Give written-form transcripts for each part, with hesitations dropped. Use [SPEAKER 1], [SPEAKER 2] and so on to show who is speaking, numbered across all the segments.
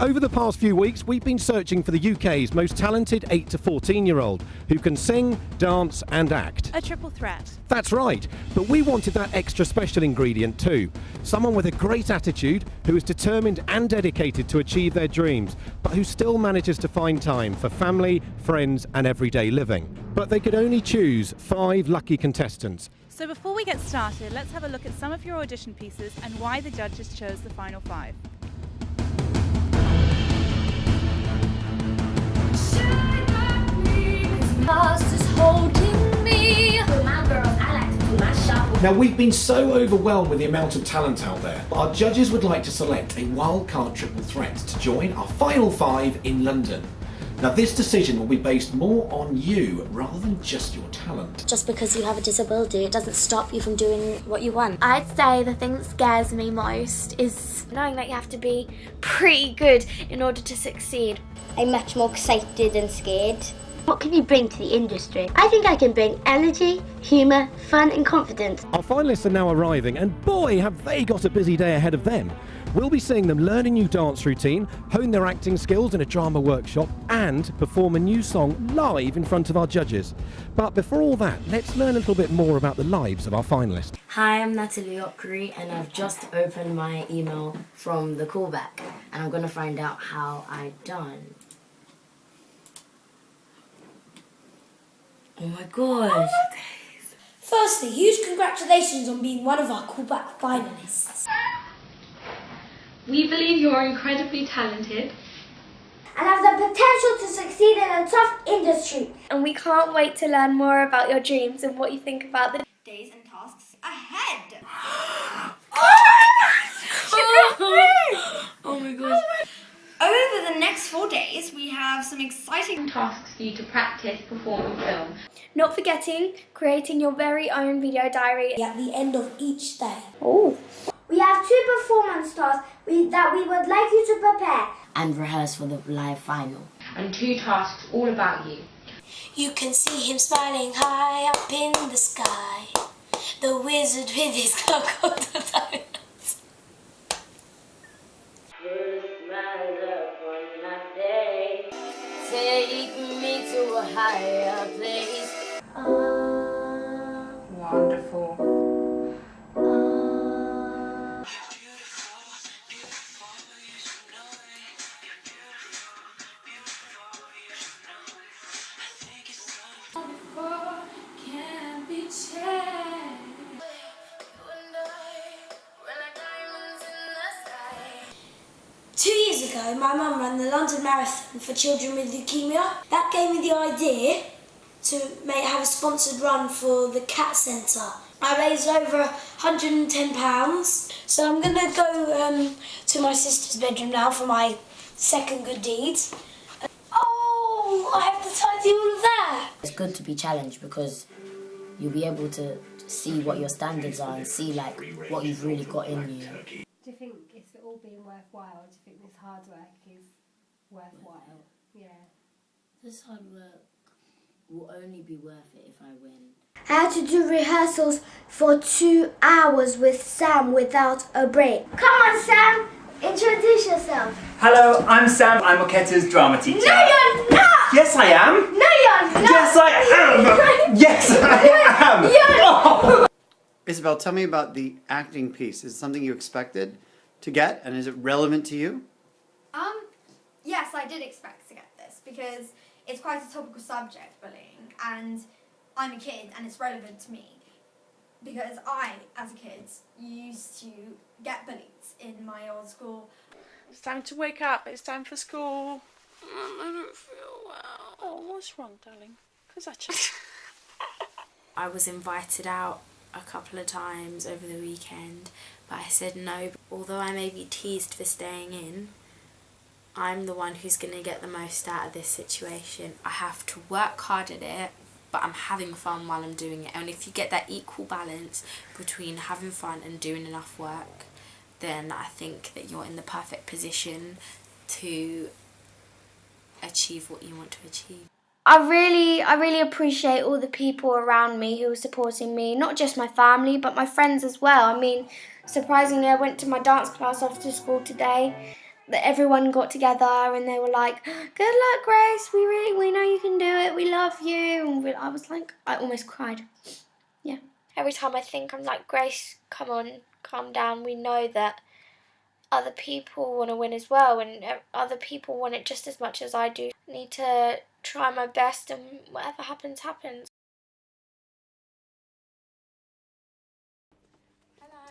[SPEAKER 1] Over the past few weeks, we've been searching for the UK's most talented 8 to 14-year-old who can sing, dance and act.
[SPEAKER 2] A triple threat.
[SPEAKER 1] That's right, but we wanted that extra special ingredient too. Someone with a great attitude, who is determined and dedicated to achieve their dreams, but who still manages to find time for family, friends and everyday living. But they could only choose 5 lucky contestants.
[SPEAKER 2] So before we get started, let's have a look at some of your audition pieces and why the judges chose the final 5.
[SPEAKER 1] Now, we've been so overwhelmed with the amount of talent out there. Our judges would like to select a wildcard triple threat to join our final 5 in London. Now, this decision will be based more on you rather than just your talent.
[SPEAKER 3] Just because you have a disability, it doesn't stop you from doing what you want.
[SPEAKER 4] I'd say the thing that scares me most is knowing that you have to be pretty good in order to succeed.
[SPEAKER 3] I'm much more excited than scared.
[SPEAKER 4] What can you bring to the industry? I think I can bring energy, humour, fun and confidence.
[SPEAKER 1] Our finalists are now arriving, and boy, have they got a busy day ahead of them. We'll be seeing them learn a new dance routine, hone their acting skills in a drama workshop, and perform a new song live in front of our judges. But before all that, let's learn a little bit more about the lives of our finalists.
[SPEAKER 5] Hi, I'm Natalie Okri, and I've just opened my email from the Callback, and I'm going to find out how I've done. Oh my gosh.
[SPEAKER 6] Firstly, huge congratulations on being one of our Callback finalists.
[SPEAKER 7] We believe you are incredibly talented
[SPEAKER 6] And have the potential to succeed in a tough industry.
[SPEAKER 4] And we can't wait to learn more about your dreams and what you think about the
[SPEAKER 6] Days and tasks ahead.
[SPEAKER 5] Oh my gosh.
[SPEAKER 8] Over the next 4 days, we have some exciting
[SPEAKER 7] tasks for you to practice, perform and film.
[SPEAKER 4] Not forgetting creating your very own video diary
[SPEAKER 6] At the end of each day.
[SPEAKER 4] Oh.
[SPEAKER 6] We have 2 performance tasks that we would like you to prepare.
[SPEAKER 5] And rehearse for the live final.
[SPEAKER 7] And 2 tasks all about you.
[SPEAKER 6] You can see him smiling high up in the sky. The wizard with his clock of the diamonds.
[SPEAKER 5] Take me to a higher place.
[SPEAKER 7] Wonderful.
[SPEAKER 6] Can't be changed. 2 years ago, my mum ran the London Marathon for children with leukemia. That gave me the idea to have a sponsored run for the Cat Centre. I raised over £110, so I'm going to go to my sister's bedroom now for my second good deed. Oh, I have to tidy all of that.
[SPEAKER 5] It's good to be challenged because you'll be able to see what your standards are and see like what you've really got in you.
[SPEAKER 9] Do you think it's all being worthwhile? Do you think this hard work is worthwhile? Yeah.
[SPEAKER 5] This hard work will only be worth it if I win.
[SPEAKER 6] I had to do rehearsals for 2 hours with Sam without a break. Come on, Sam, introduce yourself.
[SPEAKER 10] Hello, I'm Sam. I'm Oketa's drama teacher.
[SPEAKER 6] No, you're not!
[SPEAKER 10] Yes, I am.
[SPEAKER 6] No, you're not!
[SPEAKER 10] Yes, I am. Yes, I am. Oh.
[SPEAKER 11] Isabel, tell me about the acting piece. Is it something you expected to get, and is it relevant to you?
[SPEAKER 8] Yes, I did expect to get this because it's quite a topical subject, bullying, and I'm a kid and it's relevant to me because I, as a kid, used to get bullied in my old school.
[SPEAKER 2] It's time to wake up. It's time for school. I don't feel well. Oh, what's wrong, darling? Because I just...
[SPEAKER 12] I was invited out a couple of times over the weekend, but I said no. Although I may be teased for staying in, I'm the one who's going to get the most out of this situation. I have to work hard at it, but I'm having fun while I'm doing it. And if you get that equal balance between having fun and doing enough work, then I think that you're in the perfect position to achieve what you want to achieve.
[SPEAKER 4] I really appreciate all the people around me who are supporting me, not just my family, but my friends as well. I mean, surprisingly, I went to my dance class after school today, that everyone got together and they were like, "Good luck, Grace. We know you can do it. We love you." And I was like, I almost cried. Yeah. Every time I think, I'm like, Grace, come on, calm down. We know that other people want to win as well, and other people want it just as much as I do. I need to try my best, and whatever happens, happens.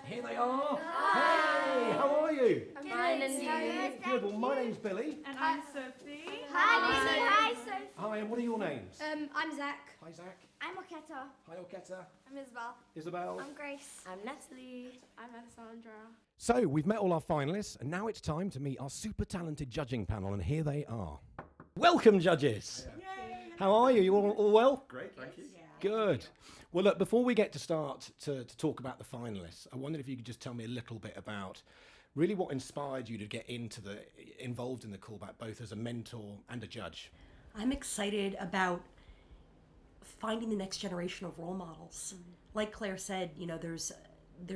[SPEAKER 1] Here they are. Hey, how are you?
[SPEAKER 4] I'm fine, and you?
[SPEAKER 1] Good. Well, my name's Billy.
[SPEAKER 2] And I'm Sophie.
[SPEAKER 4] Hi, Sophie.
[SPEAKER 1] Hi, and what are your names?
[SPEAKER 8] I'm Zach.
[SPEAKER 1] Hi, Zach.
[SPEAKER 8] I'm Oketa.
[SPEAKER 1] Hi, Oketa.
[SPEAKER 8] I'm Isabel.
[SPEAKER 1] Isabel.
[SPEAKER 8] I'm Grace.
[SPEAKER 12] I'm Natalie.
[SPEAKER 8] I'm Alessandra.
[SPEAKER 1] So, we've met all our finalists, and now it's time to meet our super talented judging panel, and here they are. Welcome, judges. Yay. How are you? You all well?
[SPEAKER 13] Great, thank you.
[SPEAKER 1] Good. Well, look, before we get to start to talk about the finalists, I wondered if you could just tell me a little bit about really what inspired you to get involved in the Callback, both as a mentor and a judge.
[SPEAKER 14] I'm excited about finding the next generation of role models. Like Claire said, you know, there's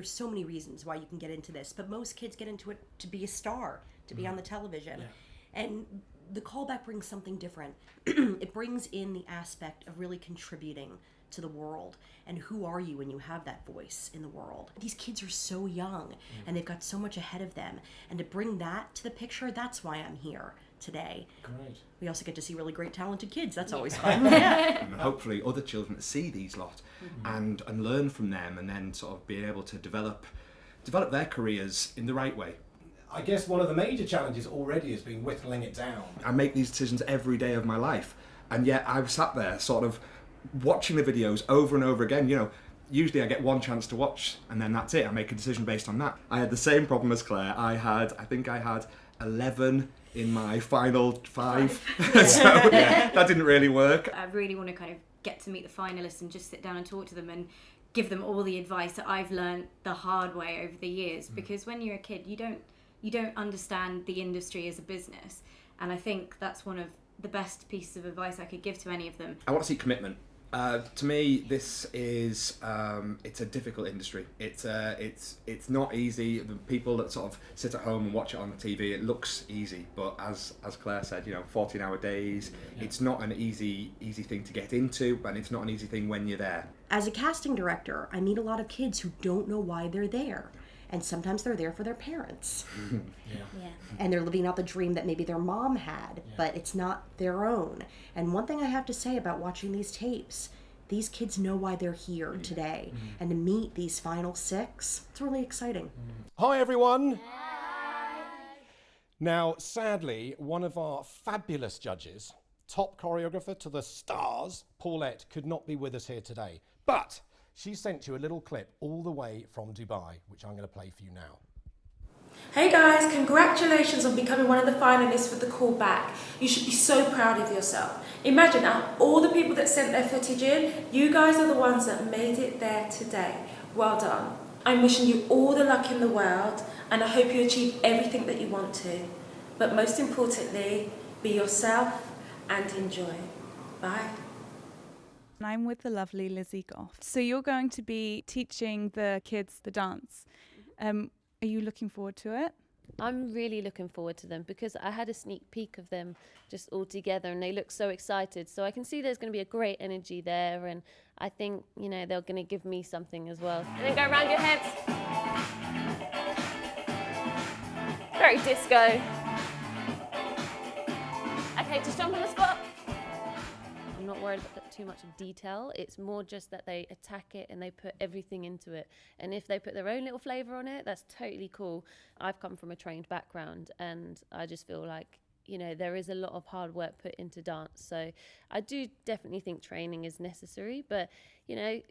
[SPEAKER 14] so many reasons why you can get into this, but most kids get into it to be a star, to be on the television. Yeah. And the Callback brings something different. It brings in the aspect of really contributing to the world, and who are you when you have that voice in the world. These kids are so young and they've got so much ahead of them, and to bring that to the picture, that's why I'm here today.
[SPEAKER 1] Great.
[SPEAKER 14] We also get to see really great talented kids. That's always fun.
[SPEAKER 13] And hopefully other children see these lot and learn from them, and then sort of be able to develop their careers in the right way.
[SPEAKER 1] I guess one of the major challenges already has been whittling it down.
[SPEAKER 13] I make these decisions every day of my life, and yet I've sat there sort of watching the videos over and over again. You know, usually I get one chance to watch and then that's it. I make a decision based on that. I had the same problem as Claire. I think I had 11 in my final 5. So yeah, that didn't really work.
[SPEAKER 15] I really want to kind of get to meet the finalists and just sit down and talk to them and give them all the advice that I've learned the hard way over the years. Because when you're a kid, you don't understand the industry as a business, and I think that's one of the best pieces of advice I could give to any of them.
[SPEAKER 13] I want to see commitment. To me, this is it's a difficult industry. It's not easy. The people that sort of sit at home and watch it on TV, it looks easy, but as Claire said, you know, 14-hour days. Yeah. It's not an easy thing to get into, and it's not an easy thing when you're there.
[SPEAKER 14] As a casting director, I meet a lot of kids who don't know why they're there. And sometimes they're there for their parents. And they're living out the dream that maybe their mom had, but it's not their own. And one thing I have to say about watching these tapes, these kids know why they're here today. And to meet these final 6, it's really exciting.
[SPEAKER 1] Hi, everyone. Hi. Now, sadly, one of our fabulous judges, top choreographer to the stars, Paulette, could not be with us here today. But she sent you a little clip all the way from Dubai, which I'm going to play for you now.
[SPEAKER 2] Hey guys, congratulations on becoming one of the finalists for the Callback. You should be so proud of yourself. Imagine out of all the people that sent their footage in, you guys are the ones that made it there today. Well done. I'm wishing you all the luck in the world, and I hope you achieve everything that you want to. But most importantly, be yourself and enjoy. Bye.
[SPEAKER 16] I'm with the lovely Lizzie Goff. So you're going to be teaching the kids the dance. Are you looking forward to it?
[SPEAKER 17] I'm really looking forward to them because I had a sneak peek of them just all together and they look so excited. So I can see there's going to be a great energy there, and I think, you know, they're going to give me something as well. And then go around your heads. Very disco. Okay, just jump on the spot. I'm not worried about too much detail. It's more just that they attack it and they put everything into it. And if they put their own little flavour on it, that's totally cool. I've come from a trained background and I just feel like, you know, there is a lot of hard work put into dance. So I do definitely think training is necessary, but, you know,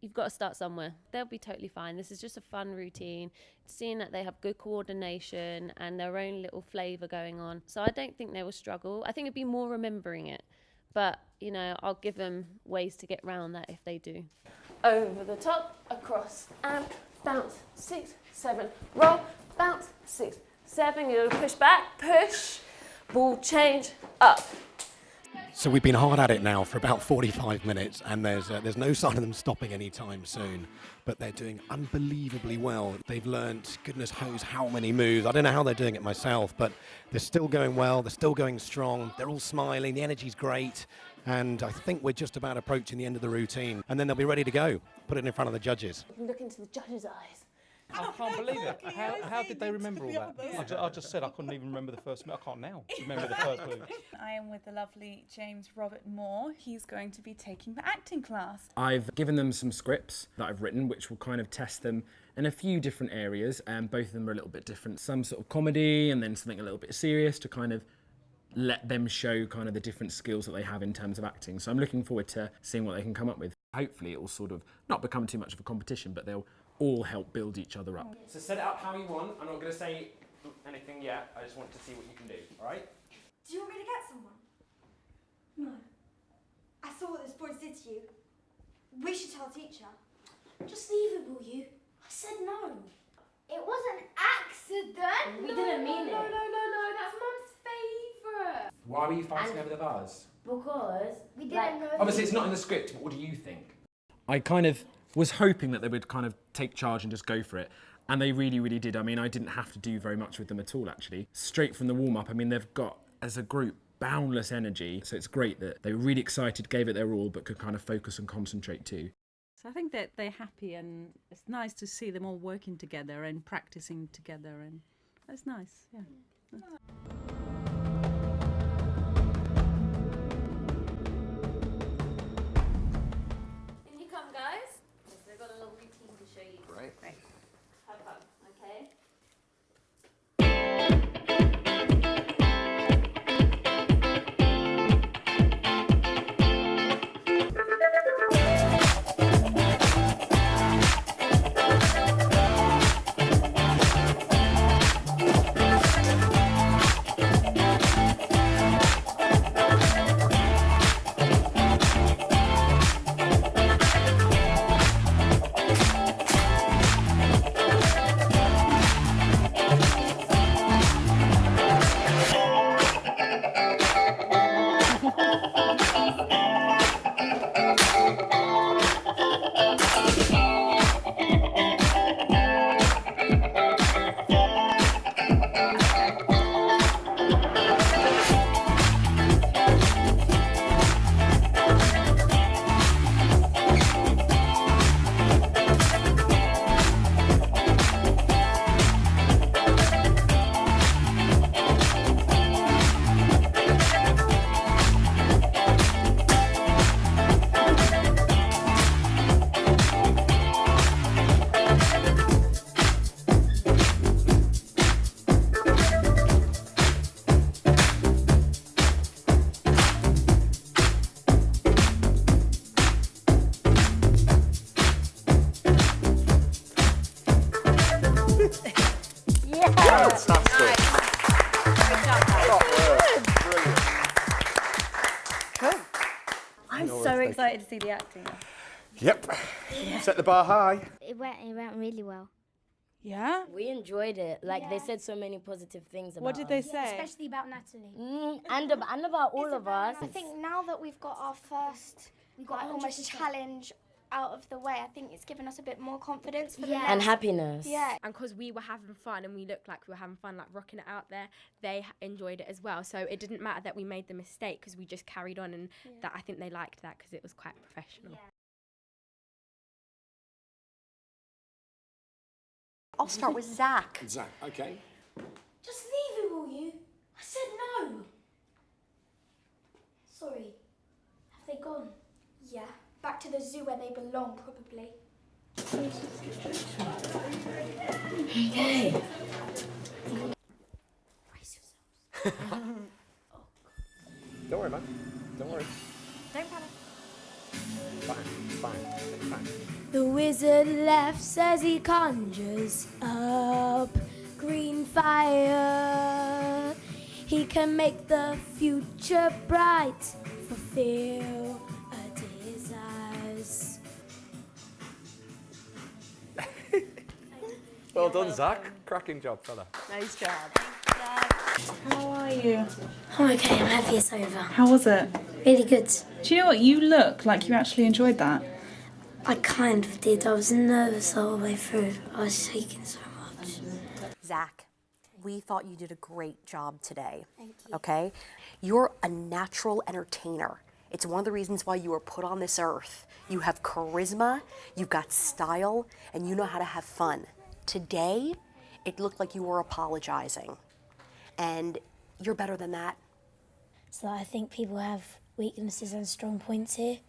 [SPEAKER 17] you've got to start somewhere. They'll be totally fine. This is just a fun routine, seeing that they have good coordination and their own little flavour going on. So I don't think they will struggle. I think it'd be more remembering it. But, you know, I'll give them ways to get around that if they do. Over the top, across, and bounce, 6, 7, roll, bounce, 6, 7, you're going to push back, push, ball change, up.
[SPEAKER 1] So we've been hard at it now for about 45 minutes, and there's no sign of them stopping anytime soon. But they're doing unbelievably well. They've learnt, goodness knows how many moves. I don't know how they're doing it myself, but they're still going well. They're still going strong. They're all smiling. The energy's great. And I think we're just about approaching the end of the routine. And then they'll be ready to go. Put it in front of the judges.
[SPEAKER 17] Look into the judge's eyes.
[SPEAKER 18] I can't believe it. How did they remember all that? I just said I couldn't even remember the first move. I can't now remember the first move.
[SPEAKER 16] I am with the lovely James Robert Moore. He's going to be taking the acting class.
[SPEAKER 19] I've given them some scripts that I've written, which will kind of test them in a few different areas, and both of them are a little bit different. Some sort of comedy, and then something a little bit serious to kind of let them show kind of the different skills that they have in terms of acting. So I'm looking forward to seeing what they can come up with. Hopefully it will sort of not become too much of a competition, but they'll all help build each other up. So set it up how you want. I'm not going to say anything yet. I just want to see what you can do, all right?
[SPEAKER 8] Do you want me to get someone? No. I saw what this boy did to you. We should tell the teacher.
[SPEAKER 6] Just leave it, will you? I said no.
[SPEAKER 4] It was an accident.
[SPEAKER 5] We didn't mean it.
[SPEAKER 4] No, that's Mum's favourite.
[SPEAKER 19] Why were you fighting over the vase?
[SPEAKER 5] Because
[SPEAKER 4] We didn't know.
[SPEAKER 19] Obviously it's not in the script, but what do you think? I kind of was hoping that they would kind of take charge and just go for it. And they really, really did. I mean, I didn't have to do very much with them at all, actually. Straight from the warm-up, I mean, they've got, as a group, boundless energy. So it's great that they were really excited, gave it their all, but could kind of focus and concentrate too.
[SPEAKER 20] So I think that they're happy, and it's nice to see them all working together and practicing together, and that's nice, yeah.
[SPEAKER 17] In you come, guys. They've got a little routine to show you.
[SPEAKER 19] Right.
[SPEAKER 17] Have fun, okay?
[SPEAKER 15] I'm so excited to see the acting.
[SPEAKER 10] Yep. Set the bar high.
[SPEAKER 3] It went really well.
[SPEAKER 16] Yeah?
[SPEAKER 5] We enjoyed it. Like, they said so many positive things about
[SPEAKER 16] What did they
[SPEAKER 5] us.
[SPEAKER 16] say?
[SPEAKER 4] Especially about Natalie.
[SPEAKER 5] And about all of us.
[SPEAKER 4] I think now that we've got our first, almost challenge out of the way, I think it's given us a bit more confidence for the next.
[SPEAKER 5] And happiness.
[SPEAKER 4] Yeah.
[SPEAKER 12] And because we were having fun and we looked like we were having fun, like rocking it out there, they enjoyed it as well. So it didn't matter that we made the mistake because we just carried on, and that I think they liked that because it was quite professional.
[SPEAKER 4] Yeah.
[SPEAKER 14] I'll start with Zach.
[SPEAKER 10] Zach, okay.
[SPEAKER 6] Just leave it, will you? I said no. Sorry. Have they gone?
[SPEAKER 4] Yeah. Back to the zoo where they belong, probably.
[SPEAKER 5] Okay.
[SPEAKER 6] Brace yourselves.
[SPEAKER 10] Don't worry, man. Don't worry.
[SPEAKER 4] Don't panic.
[SPEAKER 10] Fine.
[SPEAKER 6] The wizard left, says he conjures up green fire. He can make the future bright, fulfill our desires.
[SPEAKER 10] Well done, Zach. Cracking job, fella.
[SPEAKER 14] Nice job.
[SPEAKER 16] How are you?
[SPEAKER 6] I'm okay, I'm happy it's over.
[SPEAKER 16] How was it?
[SPEAKER 6] Really good.
[SPEAKER 16] Do you know what? You look like you actually enjoyed that.
[SPEAKER 6] I kind of did. I was nervous all the way through. I was shaking so much.
[SPEAKER 21] Zach, we thought you did a great job today.
[SPEAKER 6] Thank you.
[SPEAKER 21] Okay? You're a natural entertainer. It's one of the reasons why you were put on this earth. You have charisma, you've got style, and you know how to have fun. Today, it looked like you were apologizing. And you're better than that.
[SPEAKER 6] So I think people have weaknesses and strong points here.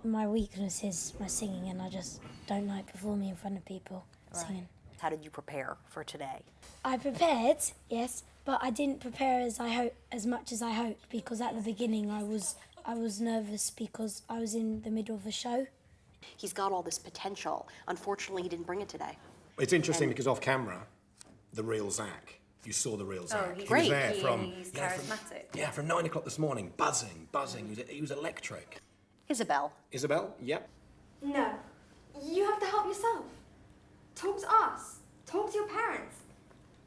[SPEAKER 6] My weakness is my singing, and I just don't like performing in front of people singing.
[SPEAKER 21] How did you prepare for today?
[SPEAKER 6] I prepared, yes, but I didn't prepare as much as I hoped, because at the beginning I was nervous because I was in the middle of a show.
[SPEAKER 21] He's got all this potential. Unfortunately, he didn't bring it today.
[SPEAKER 1] It's interesting because off camera, the real Zach, you saw the real Zach.
[SPEAKER 21] he's
[SPEAKER 1] He was
[SPEAKER 21] great.
[SPEAKER 1] there from
[SPEAKER 21] He's charismatic.
[SPEAKER 1] from 9 o'clock this morning, buzzing. He was electric.
[SPEAKER 21] Isabel.
[SPEAKER 1] Isabel, yep.
[SPEAKER 8] No. You have to help yourself. Talk to us. Talk to your parents.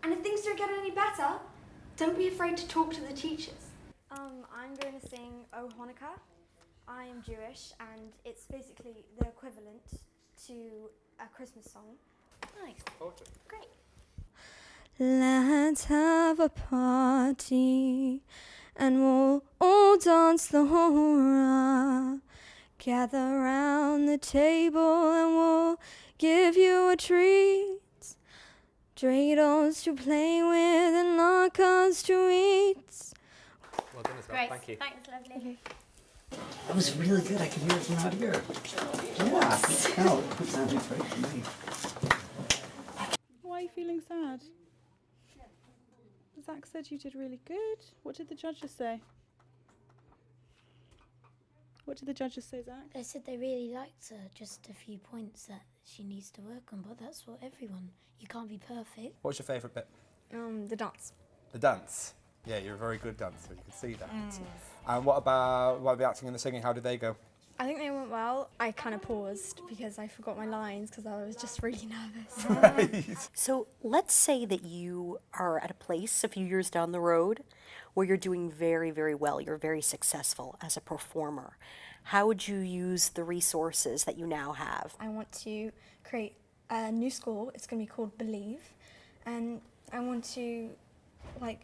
[SPEAKER 8] And if things don't get any better, don't be afraid to talk to the teachers. I'm going to sing O Hanukkah. I am Jewish, and it's basically the equivalent to a Christmas song.
[SPEAKER 21] Nice.
[SPEAKER 8] Great.
[SPEAKER 4] Let's have a party and we'll all dance the hora. Gather round the table and we'll give you a treat. Dreidels to play with and latkes to eat.
[SPEAKER 1] Well done, Isabel.
[SPEAKER 8] Great.
[SPEAKER 1] Thank you.
[SPEAKER 8] Thanks, lovely.
[SPEAKER 10] That was really good. I can hear it from out here. Yeah, good tell. That sounded great to me.
[SPEAKER 16] Why are you feeling sad? Zach said you did really good. What did the judges say? What did the judges say, Zach?
[SPEAKER 6] They said they really liked her, just a few points that she needs to work on, but that's for everyone. You can't be perfect.
[SPEAKER 18] What's your favourite bit?
[SPEAKER 8] The dance.
[SPEAKER 18] The dance. Yeah, you're a very good dancer. You can see that. And what about the acting and the singing? How did they go?
[SPEAKER 8] I think they went well. I kind of paused because I forgot my lines because I was just really nervous.
[SPEAKER 21] So let's say that you are at a place a few years down the road where you're doing very, very well. You're very successful as a performer. How would you use the resources that you now have?
[SPEAKER 8] I want to create a new school. It's going to be called Believe. And I want to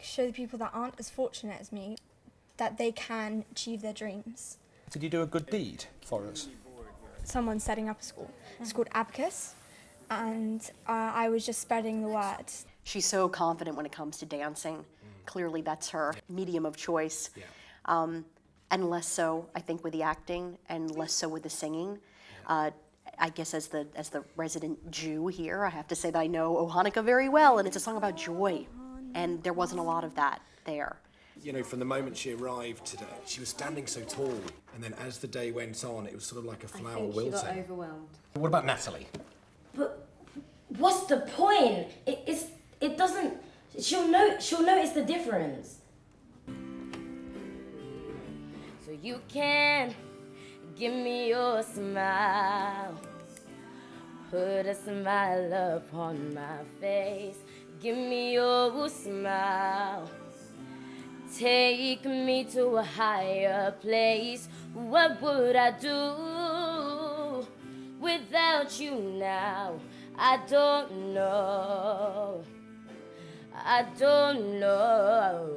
[SPEAKER 8] show the people that aren't as fortunate as me that they can achieve their dreams.
[SPEAKER 18] Did you do a good deed for us?
[SPEAKER 8] Someone's setting up a school. It's called Abacus, and I was just spreading the word.
[SPEAKER 21] She's so confident when it comes to dancing. Clearly that's her medium of choice. And less so, I think, with the acting and less so with the singing. I guess as the resident Jew here, I have to say that I know O Hanukkah very well, and it's a song about joy. And there wasn't a lot of that there.
[SPEAKER 1] You know, from the moment she arrived today, she was standing so tall, and then as the day went on, it was sort of like a flower wilting.
[SPEAKER 15] She got overwhelmed.
[SPEAKER 1] What about Natalie?
[SPEAKER 5] But what's the point? It doesn't. She'll notice the difference.
[SPEAKER 22] So you can give me your smile, put a smile upon my face. Give me your smile, take me to a higher place. What would I do without you now? I don't know. I don't know.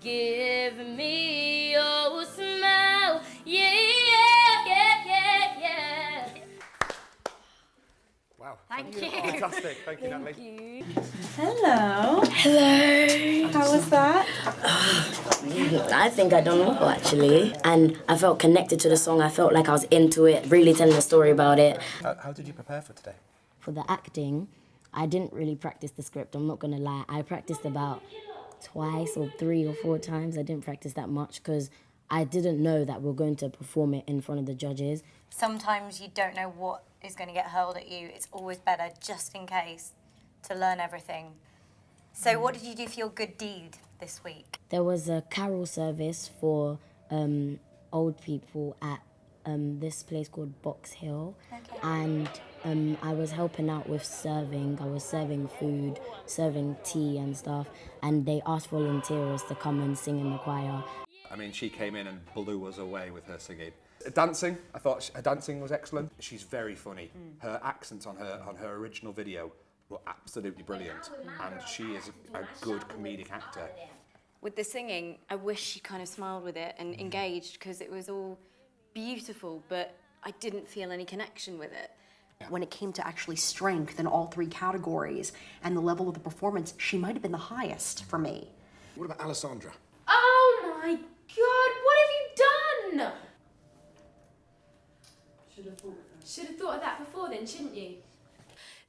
[SPEAKER 22] Give me your smile. Yeah, yeah, yeah, yeah, yeah.
[SPEAKER 18] Wow.
[SPEAKER 8] Thank you.
[SPEAKER 18] Fantastic. Thank you, Natalie.
[SPEAKER 8] Thank you.
[SPEAKER 5] Hello. Hello.
[SPEAKER 8] How was that?
[SPEAKER 5] I think I done well, actually. And I felt connected to the song. I felt like I was into it, really telling a story about it.
[SPEAKER 18] How did you prepare for today?
[SPEAKER 5] For the acting, I didn't really practice the script, I'm not gonna lie. I practiced about twice or 3 or 4 times. I didn't practice that much because I didn't know that we're going to perform it in front of the judges.
[SPEAKER 23] Sometimes you don't know what is going to get hurled at you. It's always better, just in case, to learn everything. So what did you do for your good deed this week?
[SPEAKER 5] There was a carol service for old people at this place called Box Hill.
[SPEAKER 23] Okay.
[SPEAKER 5] And I was helping out with serving. I was serving food, serving tea and stuff, and they asked volunteers to come and sing in the choir.
[SPEAKER 13] I mean, she came in and blew us away with her singing. Dancing, I thought her dancing was excellent. She's very funny. Her accents on her original video were absolutely brilliant, and she is a good comedic actor.
[SPEAKER 15] With the singing, I wish she kind of smiled with it and engaged, because it was all beautiful, but I didn't feel any connection with it.
[SPEAKER 21] When it came to actually strength in all 3 categories and the level of the performance, she might have been the highest for me.
[SPEAKER 7] What about Alessandra?
[SPEAKER 12] Oh my God, what have you done? Should have thought of that before then, shouldn't you?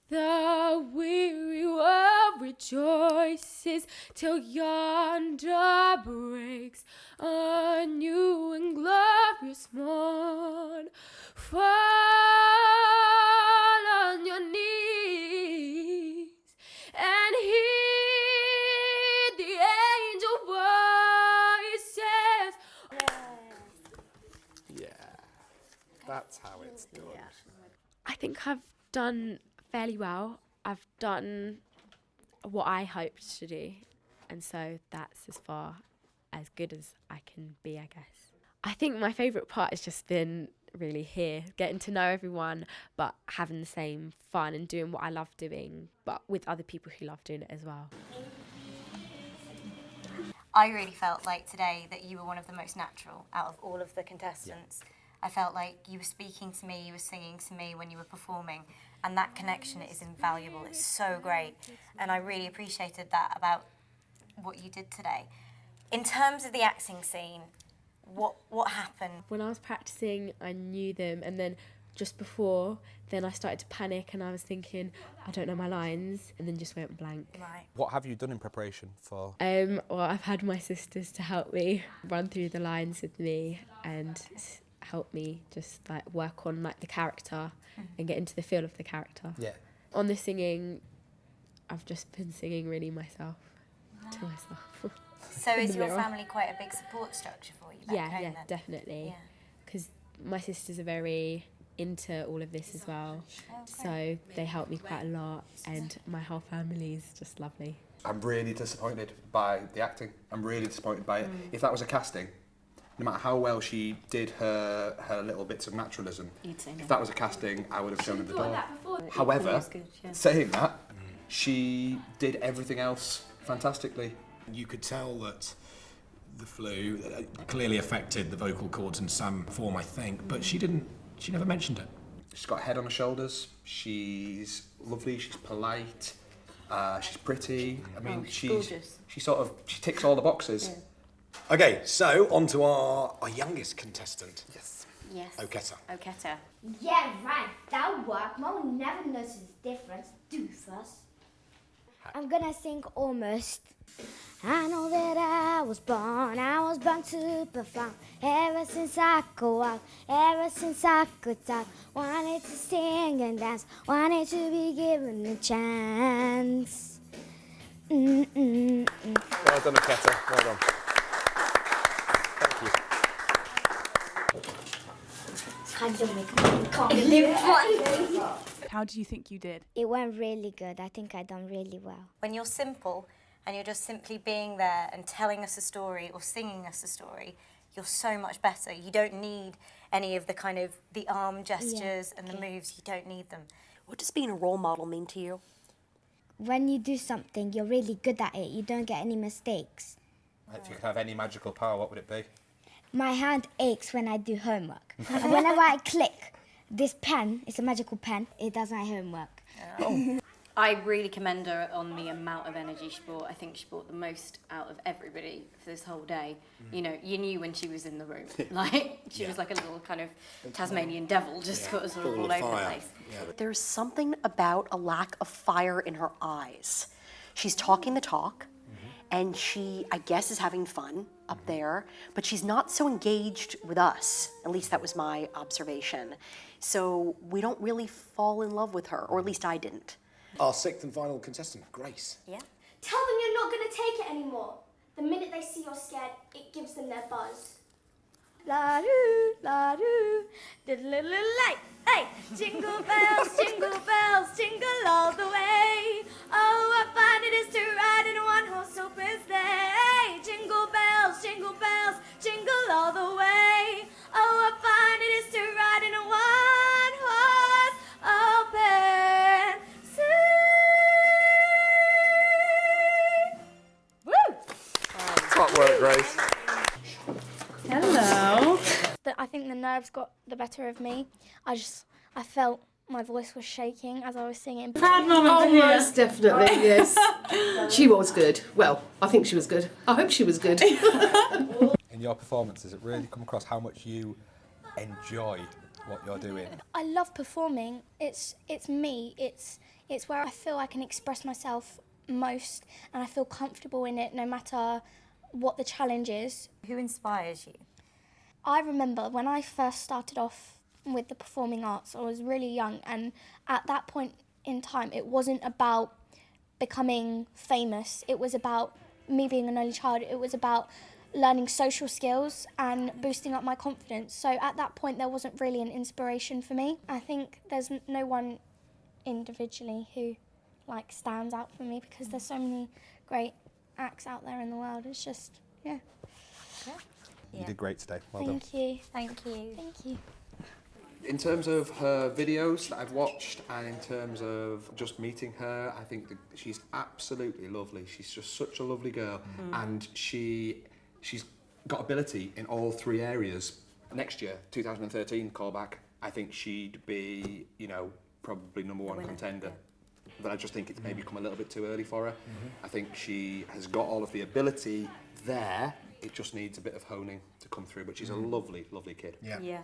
[SPEAKER 12] The weary world rejoices till yonder breaks a new and glorious morn. Fall on your knees and hear the angel voices.
[SPEAKER 7] Yeah, that's how it's done.
[SPEAKER 12] I think I've done fairly well. I've done what I hoped to do, and so that's as far as good as I can be, I guess. I think my favourite part has just been really here, getting to know everyone, but having the same fun and doing what I love doing, but with other people who love doing it as well.
[SPEAKER 23] I really felt like today that you were one of the most natural out of all of the contestants. I felt like you were speaking to me, you were singing to me when you were performing, and that connection is invaluable. It's so great, and I really appreciated that about what you did today. In terms of the acting scene, what happened?
[SPEAKER 12] When I was practicing, I knew them, and then just before, then I started to panic, and I was thinking, I don't know my lines, and then just went blank.
[SPEAKER 23] Right.
[SPEAKER 18] What have you done in preparation for?
[SPEAKER 12] Well, I've had my sisters to help me run through the lines with me and help me just like work on like the character and get into the feel of the character.
[SPEAKER 7] Yeah.
[SPEAKER 12] On the singing, I've just been singing really myself to myself.
[SPEAKER 23] So
[SPEAKER 12] in
[SPEAKER 23] is
[SPEAKER 12] the
[SPEAKER 23] your
[SPEAKER 12] mirror.
[SPEAKER 23] family quite a big support structure for you back
[SPEAKER 12] Yeah,
[SPEAKER 23] home
[SPEAKER 12] yeah,
[SPEAKER 23] then?
[SPEAKER 12] definitely. Because my sisters are very into all of this as well, so they help me quite a lot, and my whole family is just lovely.
[SPEAKER 13] I'm really disappointed by the acting. I'm really disappointed by it. If that was a casting, no matter how well she did her little bits of naturalism,
[SPEAKER 21] You'd say no.
[SPEAKER 13] if that was a casting, I would have shown her the door.
[SPEAKER 21] It
[SPEAKER 13] However,
[SPEAKER 21] was good, yeah.
[SPEAKER 13] saying that, she did everything else fantastically.
[SPEAKER 7] You could tell that the flu clearly affected the vocal cords in some form, I think, but she never mentioned it.
[SPEAKER 13] She's got a head on her shoulders. She's lovely. She's polite. She's pretty. I mean,
[SPEAKER 21] she's gorgeous.
[SPEAKER 13] She ticks all the boxes.
[SPEAKER 21] Yeah.
[SPEAKER 7] Okay, so on to our youngest contestant.
[SPEAKER 21] Yes.
[SPEAKER 7] Oketa.
[SPEAKER 21] Oketa.
[SPEAKER 3] Yeah, right. That'll work. Mom will never notice the difference. Do first. I'm gonna sing Almost. I know that I was born to perform. Ever since I could walk, ever since I could talk, wanted to sing and dance, wanted to be given a chance.
[SPEAKER 13] Well done, Oketa. Well done. Thank you.
[SPEAKER 16] How do you think you did?
[SPEAKER 3] It went really good. I think I done really well.
[SPEAKER 23] When you're simple and you're just simply being there and telling us a story or singing us a story, you're so much better. You don't need any of the kind of the arm gestures and the moves. You don't need them.
[SPEAKER 21] What does being a role model mean to you?
[SPEAKER 3] When you do something, you're really good at it. You don't get any mistakes.
[SPEAKER 13] If you could have any magical power, what would it be?
[SPEAKER 3] My hand aches when I do homework. And whenever I click this pen, it's a magical pen, it does my homework.
[SPEAKER 15] I really commend her on the amount of energy she brought. I think she brought the most out of everybody for this whole day. You know, you knew when she was in the room. Like, she was like a little kind of Tasmanian devil, just sort of all over the place.
[SPEAKER 21] There's something about a lack of fire in her eyes. She's talking the talk, and she, I guess, is having fun up there, but she's not so engaged with us. At least that was my observation. So we don't really fall in love with her, or at least I didn't.
[SPEAKER 7] Our sixth and final contestant, Grace.
[SPEAKER 23] Yeah.
[SPEAKER 4] Tell them you're not going to take it anymore. The minute they see you're scared, it gives them their buzz.
[SPEAKER 3] La-doo, la-doo, diddle-diddle-light. Hey, jingle bells, jingle all the way. Oh, what fun it is to ride in a one-horse open sleigh. Jingle bells, jingle all the way. Oh, what fun it is to ride in a one-horse open sleigh. Woo!
[SPEAKER 13] Top work, Grace.
[SPEAKER 3] Hello. I think the nerves got the better of me. I felt my voice was shaking as I was singing.
[SPEAKER 2] Proud moment
[SPEAKER 9] Oh,
[SPEAKER 2] for here.
[SPEAKER 9] most definitely, yes. She was good. Well, I think she was good. I hope she was good.
[SPEAKER 11] In your performances, it really come across how much you enjoy what you're doing.
[SPEAKER 3] I love performing. It's me. It's where I feel I can express myself most, and I feel comfortable in it no matter what the challenge is.
[SPEAKER 22] Who inspires you?
[SPEAKER 3] I remember when I first started off with the performing arts, I was really young, and at that point in time it wasn't about becoming famous. It was about me being an only child. It was about learning social skills and boosting up my confidence. So at that point there wasn't really an inspiration for me. I think there's no one individually who stands out for me, because there's so many great acts out there in the world. It's just, yeah.
[SPEAKER 11] You did great today. Well done.
[SPEAKER 3] Thank you.
[SPEAKER 22] Thank you.
[SPEAKER 3] Thank you.
[SPEAKER 13] In terms of her videos that I've watched, and in terms of just meeting her, I think she's absolutely lovely. She's just such a lovely girl, and she's got ability in all three areas. Next year, 2013 Callback, I think she'd be, probably #1 contender. But I just think it's maybe come a little bit too early for her. I think she has got all of the ability there. It just needs a bit of honing to come through, but she's a lovely, lovely kid.
[SPEAKER 22] Yeah.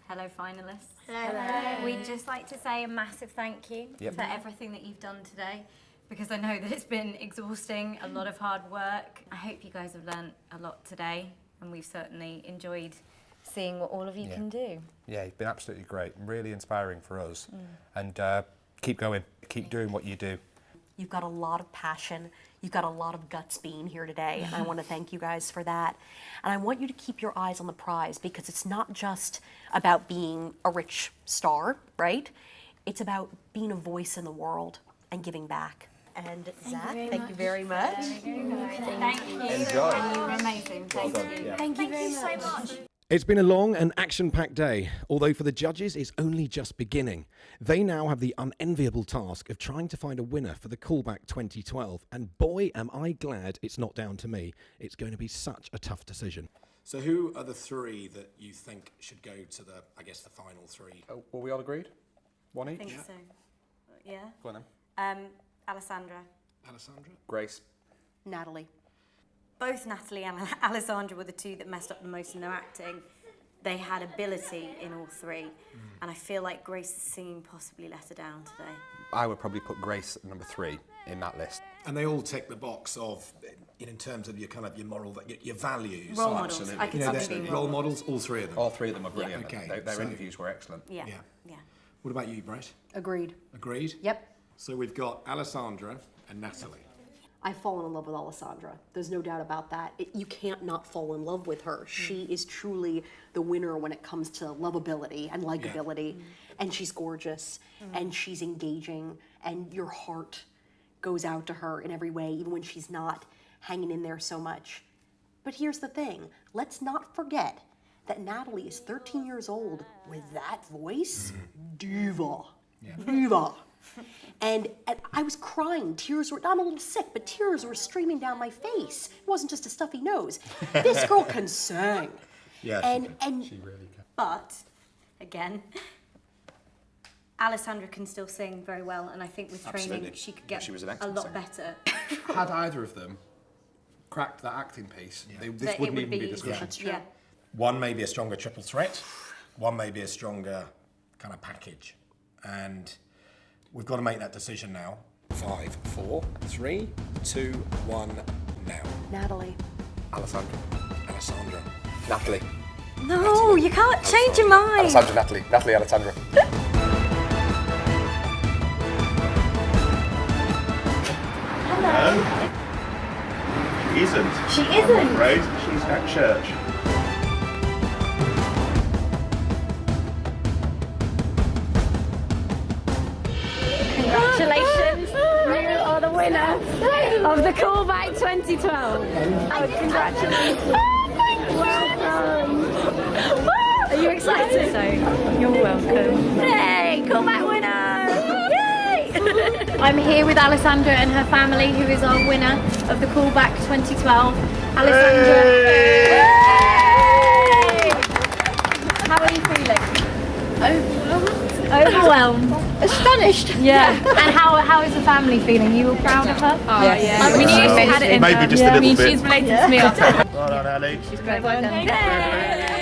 [SPEAKER 22] Hello, finalists.
[SPEAKER 3] Hello.
[SPEAKER 22] We'd just like to say a massive thank you for everything that you've done today, because I know that it's been exhausting, a lot of hard work. I hope you guys have learnt a lot today, and we've certainly enjoyed seeing what all of you can do.
[SPEAKER 11] Yeah, you've been absolutely great, really inspiring for us. And keep going, keep doing what you do.
[SPEAKER 21] You've got a lot of passion. You've got a lot of guts being here today, and I want to thank you guys for that. And I want you to keep your eyes on the prize, because it's not just about being a rich star, right? It's about being a voice in the world and giving back. And Zach, thank you very much.
[SPEAKER 22] Thank you.
[SPEAKER 13] Enjoy.
[SPEAKER 22] You were amazing. Thank you.
[SPEAKER 3] Thank you very much.
[SPEAKER 22] so much.
[SPEAKER 1] It's been a long and action-packed day, although for the judges it's only just beginning. They now have the unenviable task of trying to find a winner for the Callback 2012, and boy am I glad it's not down to me. It's going to be such a tough decision.
[SPEAKER 7] So who are the three that you think should go to the final three?
[SPEAKER 13] Oh, were we all agreed? One
[SPEAKER 22] I
[SPEAKER 13] each?
[SPEAKER 22] think so. Yeah.
[SPEAKER 13] Go on then.
[SPEAKER 22] Alessandra.
[SPEAKER 7] Alessandra?
[SPEAKER 13] Grace.
[SPEAKER 21] Natalie.
[SPEAKER 22] Both Natalie and Alessandra were the two that messed up the most in their acting. They had ability in all three, and I feel like Grace's singing possibly let her down today.
[SPEAKER 11] I would probably put Grace at #3 in that list.
[SPEAKER 7] And they all tick the box of, in terms of your moral, your values.
[SPEAKER 22] Role models. Absolutely. I could see them being
[SPEAKER 7] role models. All three of them.
[SPEAKER 11] All three of them are brilliant.
[SPEAKER 7] Yeah, okay.
[SPEAKER 11] Their interviews were excellent.
[SPEAKER 22] Yeah.
[SPEAKER 7] What about you, Brett?
[SPEAKER 21] Agreed.
[SPEAKER 7] Agreed?
[SPEAKER 21] Yep.
[SPEAKER 7] So we've got Alessandra and Natalie.
[SPEAKER 21] I've fallen in love with Alessandra. There's no doubt about that. You can't not fall in love with her. She is truly the winner when it comes to lovability and likability. And she's gorgeous, and she's engaging, and your heart goes out to her in every way, even when she's not hanging in there so much. But here's the thing. Let's not forget that Natalie is 13 years old with that voice. Diva. Diva. And I was crying. Tears were, I'm a little sick, but tears were streaming down my face. It wasn't just a stuffy nose. This girl can sing.
[SPEAKER 7] Yeah,
[SPEAKER 21] and
[SPEAKER 11] she really can.
[SPEAKER 22] But, again, Alessandra can still sing very well, and I think with training
[SPEAKER 13] Absolutely.
[SPEAKER 22] she could get
[SPEAKER 13] She was an
[SPEAKER 22] a
[SPEAKER 13] excellent
[SPEAKER 22] lot
[SPEAKER 13] singer.
[SPEAKER 22] better.
[SPEAKER 13] Had either of them cracked that acting piece, this
[SPEAKER 22] That it
[SPEAKER 13] wouldn't
[SPEAKER 22] would
[SPEAKER 13] even be a
[SPEAKER 22] be-
[SPEAKER 13] discussion.
[SPEAKER 22] That's true. Yeah.
[SPEAKER 7] One may be a stronger triple threat, one may be a stronger kind of package. And we've got to make that decision now. 5, 4, 3, 2, 1, now.
[SPEAKER 21] Natalie.
[SPEAKER 13] Alessandra.
[SPEAKER 7] Alessandra.
[SPEAKER 11] Natalie.
[SPEAKER 22] No, you can't change your mind.
[SPEAKER 11] Alessandra, Natalie. Natalie, Alessandra.
[SPEAKER 22] Hello.
[SPEAKER 24] She isn't.
[SPEAKER 22] She
[SPEAKER 24] I'm
[SPEAKER 22] isn't.
[SPEAKER 24] afraid. She's at church.
[SPEAKER 22] of the Callback 2012. Oh, congratulations. Are you excited? You're welcome. Hey, Callback winner! Yay! I'm here with Alessandra and her family, who is our winner of the Callback 2012. Alessandra. Yay! How are you feeling? Overwhelmed. Astonished. Yeah. And how is the family feeling? You all proud of her? Oh, yeah. We knew she had it in
[SPEAKER 24] Maybe
[SPEAKER 22] her.
[SPEAKER 24] just a little bit.
[SPEAKER 22] She's related to me.
[SPEAKER 24] Well done, Ali.
[SPEAKER 22] She's great. Well done. Yay!